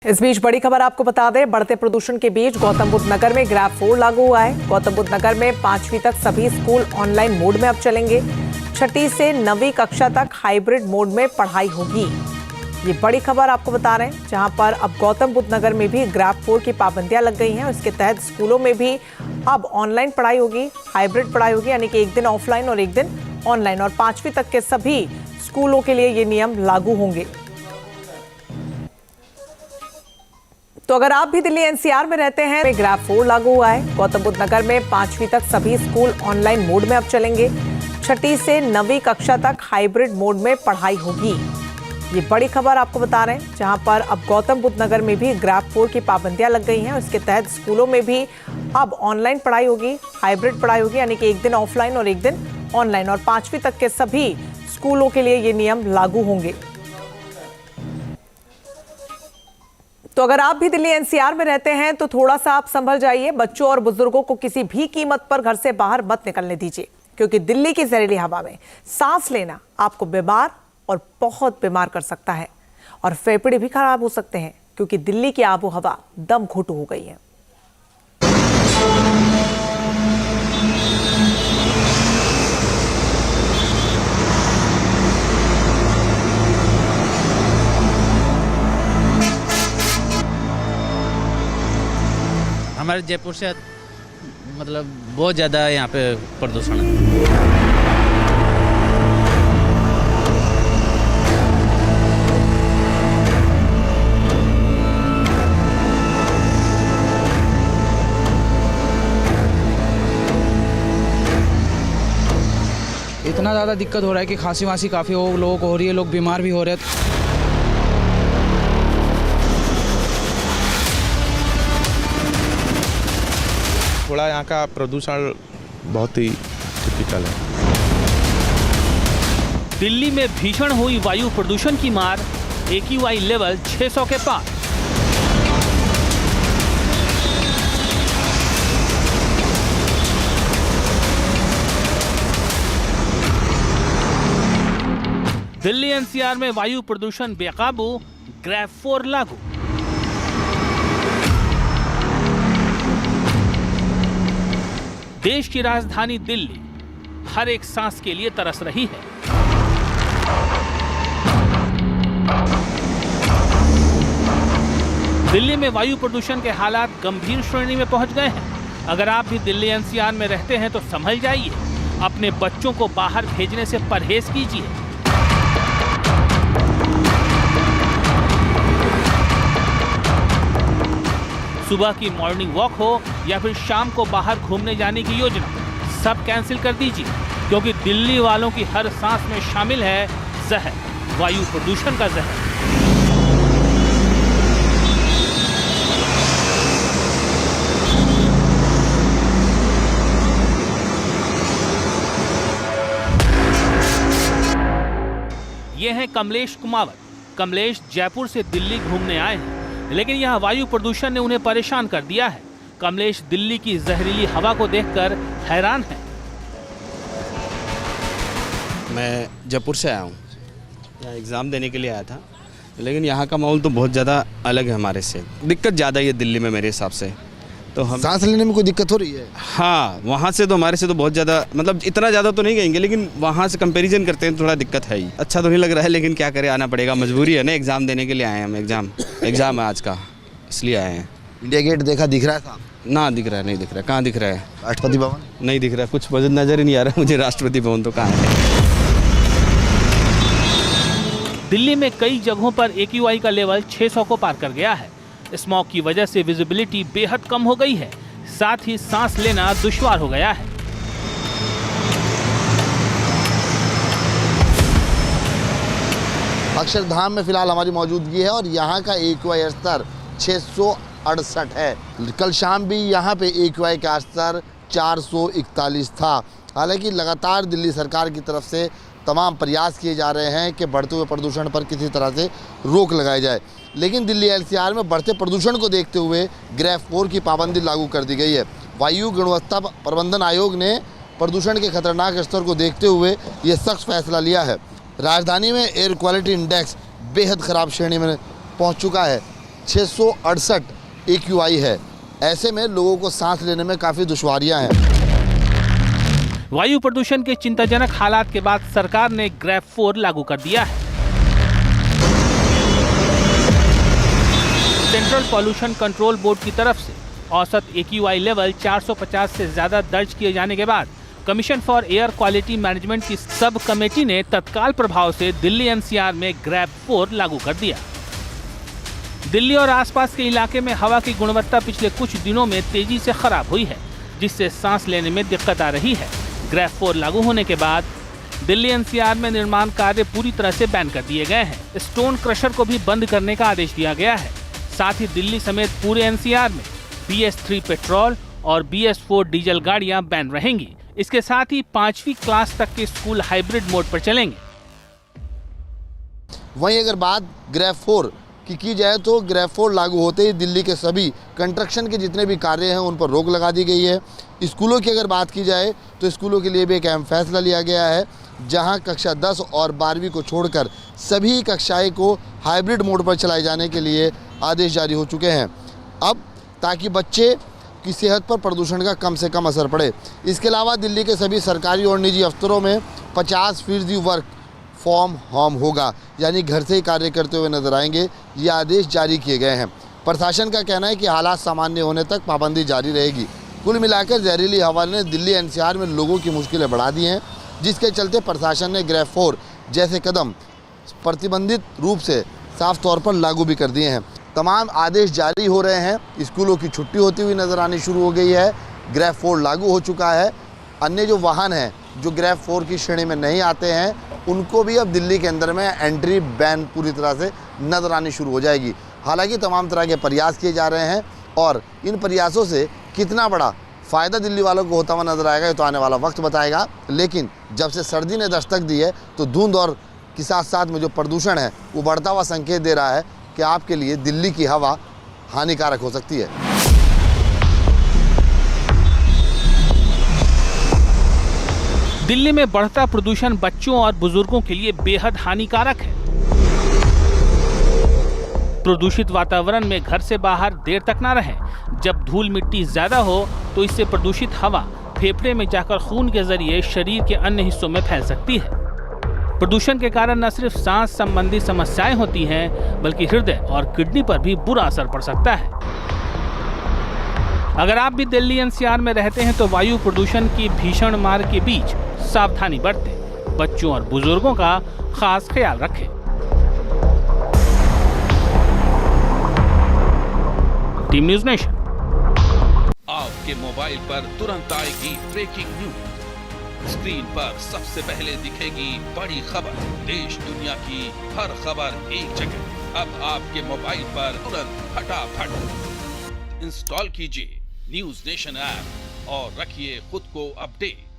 इस बीच बड़ी खबर आपको बता दें, बढ़ते प्रदूषण के बीच गौतम बुद्ध नगर में ग्रैब 4 लागू हुआ है। गौतम बुद्ध नगर में 5वीं तक सभी स्कूल ऑनलाइन मोड में अब चलेंगे। 6ठी से 9वीं कक्षा तक हाइब्रिड मोड में पढ़ाई होगी। ये बड़ी खबर आपको बता रहे हैं, जहां पर अब गौतम बुद्ध नगर में भी ग्रैब 4 की पाबंदियां लग गई हैं। इसके तहत स्कूलों में भी अब ऑनलाइन पढ़ाई होगी, हाइब्रिड पढ़ाई होगी, यानी कि एक दिन ऑफलाइन और एक दिन ऑनलाइन। और 5वीं तक के सभी स्कूलों के लिए ये नियम लागू होंगे। तो अगर आप भी दिल्ली एनसीआर में रहते हैं, ग्रैब 4 लागू हुआ है। गौतम बुद्ध नगर में 5वीं तक सभी स्कूल ऑनलाइन मोड में अब चलेंगे। 6ठी से 9वीं कक्षा तक हाइब्रिड मोड में पढ़ाई होगी। ये बड़ी खबर आपको बता रहे हैं, जहां पर अब गौतम बुद्ध नगर में भी ग्रैब 4 की पाबंदियां लग गई हैं। इसके तहत स्कूलों में भी अब ऑनलाइन पढ़ाई होगी, हाइब्रिड पढ़ाई होगी, यानी कि एक दिन ऑफलाइन और एक दिन ऑनलाइन। और 5वीं तक के सभी स्कूलों के लिए ये नियम लागू होंगे। तो अगर आप भी दिल्ली एनसीआर में रहते हैं तो थोड़ा सा आप संभल जाइए। बच्चों और बुजुर्गों को किसी भी कीमत पर घर से बाहर मत निकलने दीजिए, क्योंकि दिल्ली की जहरीली हवा में सांस लेना आपको बीमार और बहुत बीमार कर सकता है। और फेफड़े भी खराब हो सकते हैं, क्योंकि दिल्ली की आबो हवा दम घुटू हो गई है। हमारे जयपुर से मतलब बहुत ज़्यादा यहाँ पे प्रदूषण है। इतना ज़्यादा दिक्कत हो रहा है कि खांसी वासी काफ़ी लोगों को हो रही है, लोग बीमार भी हो रहे हैं। थोड़ा यहाँ का प्रदूषण बहुत ही टिपिकल है। दिल्ली में भीषण हुई वायु प्रदूषण की मार, AQI लेवल 600 के पार। दिल्ली एनसीआर में वायु प्रदूषण बेकाबू, ग्रैब 4 लागू। देश की राजधानी दिल्ली हर एक सांस के लिए तरस रही है। दिल्ली में वायु प्रदूषण के हालात गंभीर श्रेणी में पहुंच गए हैं। अगर आप भी दिल्ली एनसीआर में रहते हैं तो संभल जाइए, अपने बच्चों को बाहर भेजने से परहेज कीजिए। सुबह की मॉर्निंग वॉक हो या फिर शाम को बाहर घूमने जाने की योजना, सब कैंसिल कर दीजिए, क्योंकि दिल्ली वालों की हर सांस में शामिल है जहर, वायु प्रदूषण का जहर। ये हैं कमलेश कुमावत। कमलेश जयपुर से दिल्ली घूमने आए हैं, लेकिन यहाँ वायु प्रदूषण ने उन्हें परेशान कर दिया है। कमलेश दिल्ली की जहरीली हवा को देखकर हैरान है। मैं जयपुर से आया हूँ, यहाँ एग्ज़ाम देने के लिए आया था, लेकिन यहाँ का माहौल तो बहुत ज़्यादा अलग है हमारे से। दिक्कत ज़्यादा ही है दिल्ली में मेरे हिसाब से। तो हम सांस लेने में कोई दिक्कत हो रही है? हाँ, वहाँ से तो हमारे से तो बहुत ज़्यादा, मतलब इतना ज़्यादा तो नहीं कहेंगे, लेकिन वहाँ से कंपैरिजन करते हैं थोड़ा दिक्कत है ही। अच्छा तो नहीं लग रहा है, लेकिन क्या करें, आना पड़ेगा, मजबूरी है ना। एग्ज़ाम देने के लिए आए हैं हम, एग्ज़ाम है आज का, इसलिए आए हैं। इंडिया गेट देखा, दिख रहा है साहब? ना दिख रहा है, नहीं दिख रहा है। कहाँ दिख रहा है? राष्ट्रपति भवन नहीं दिख रहा है, कुछ नज़र ही नहीं आ रहा है मुझे। राष्ट्रपति भवन तो कहाँ है? दिल्ली में कई जगहों पर AQI का लेवल 600 को पार कर गया है। स्मॉग की वजह से विजिबिलिटी बेहद कम हो गई है, साथ ही सांस लेना दुश्वार हो गया है। अक्षरधाम में फिलहाल हमारी मौजूदगी है और यहाँ का AQI स्तर 668 है। कल शाम भी यहाँ पे AQI का स्तर 441 था। हालांकि लगातार दिल्ली सरकार की तरफ से तमाम प्रयास किए जा रहे हैं कि बढ़ते हुए प्रदूषण पर किसी तरह से रोक लगाई जाए, लेकिन दिल्ली एनसीआर में बढ़ते प्रदूषण को देखते हुए ग्रैब 4 की पाबंदी लागू कर दी गई है। वायु गुणवत्ता प्रबंधन आयोग ने प्रदूषण के खतरनाक स्तर को देखते हुए ये सख्त फैसला लिया है। राजधानी में एयर क्वालिटी इंडेक्स बेहद ख़राब श्रेणी में पहुंच चुका है। 668 AQI है। ऐसे में लोगों को सांस लेने में काफ़ी दुश्वारियां हैं। वायु प्रदूषण के चिंताजनक हालात के बाद सरकार ने ग्रेफ 4 लागू कर दिया है। सेंट्रल पॉल्यूशन कंट्रोल बोर्ड की तरफ से औसत AQI लेवल 450 से ज्यादा दर्ज किए जाने के बाद commission for air quality management की सब कमेटी ने तत्काल प्रभाव से दिल्ली NCR में ग्रेफ 4 लागू कर दिया। दिल्ली और आसपास के इलाके में हवा की गुणवत्ता पिछले कुछ दिनों में तेजी से खराब हुई है, जिससे सांस लेने में दिक्कत आ रही है। ग्रेफ 4 लागू होने के बाद दिल्ली NCR में निर्माण कार्य पूरी तरह से बैन कर दिए गए हैं। स्टोन क्रशर को भी बंद करने का आदेश दिया गया है। साथ ही दिल्ली समेत पूरे NCR में BS3 पेट्रोल और BS4 डीजल गाड़ियां बैन रहेंगी। इसके साथ ही 5वीं क्लास तक के स्कूल हाइब्रिड मोड पर चलेंगे। वहीं अगर बात ग्रेफ 4 की जाए तो ग्रेफ 4 लागू होते ही दिल्ली के सभी कंस्ट्रक्शन के जितने भी कार्य हैं उन पर रोक लगा दी गई है। स्कूलों की अगर बात की जाए तो स्कूलों के लिए भी एक अहम फैसला लिया गया है, जहां कक्षा 10 और 12वीं को छोड़कर सभी कक्षाएं को हाइब्रिड मोड पर चलाए जाने के लिए आदेश जारी हो चुके हैं। अब ताकि बच्चे की सेहत पर प्रदूषण का कम से कम असर पड़े। इसके अलावा दिल्ली के सभी सरकारी और निजी अफसरों में 50% वर्क फ्रॉम होम होगा, यानी घर से ही कार्य करते हुए नजर आएंगे। ये आदेश जारी किए गए हैं। प्रशासन का कहना है कि हालात सामान्य होने तक पाबंदी जारी रहेगी। कुल मिलाकर जहरीली हवा ने दिल्ली NCR में लोगों की मुश्किलें बढ़ा दी हैं, जिसके चलते प्रशासन ने ग्रेफ 4 जैसे कदम प्रतिबंधित रूप से साफ तौर पर लागू भी कर दिए हैं। तमाम आदेश जारी हो रहे हैं। स्कूलों की छुट्टी होती हुई नजर आनी शुरू हो गई है। ग्रेफ 4 लागू हो चुका है। अन्य जो वाहन हैं जो ग्रेफ 4 की श्रेणी में नहीं आते हैं, उनको भी अब दिल्ली के अंदर में एंट्री बैन पूरी तरह से नजर आनी शुरू हो जाएगी। हालांकि तमाम तरह के प्रयास किए जा रहे हैं और इन प्रयासों से कितना बड़ा फ़ायदा दिल्ली वालों को होता हुआ नजर आएगा ये तो आने वाला वक्त बताएगा। लेकिन जब से सर्दी ने दस्तक दी है तो धुंध और के साथ साथ में जो प्रदूषण है वो बढ़ता हुआ संकेत दे रहा है कि आपके लिए दिल्ली की हवा हानिकारक हो सकती है। दिल्ली में बढ़ता प्रदूषण बच्चों और बुजुर्गों के लिए बेहद हानिकारक है। प्रदूषित वातावरण में घर से बाहर देर तक ना रहें। जब धूल मिट्टी ज्यादा हो तो इससे प्रदूषित हवा फेफड़े में जाकर खून के जरिए शरीर के अन्य हिस्सों में फैल सकती है। प्रदूषण के कारण न सिर्फ सांस संबंधी समस्याएं होती हैं, बल्कि हृदय और किडनी पर भी बुरा असर पड़ सकता है। अगर आप भी दिल्ली NCR में रहते हैं तो वायु प्रदूषण की भीषण मार के बीच सावधानी बरतें। बच्चों और बुजुर्गों का खास ख्याल रखें। Team news nation. आपके मोबाइल पर तुरंत आएगी ब्रेकिंग न्यूज। स्क्रीन पर सबसे पहले दिखेगी बड़ी खबर। देश दुनिया की हर खबर एक जगह। अब आपके मोबाइल पर तुरंत फटाफट इंस्टॉल कीजिए न्यूज़ नेशन ऐप और रखिए खुद को अपडेट।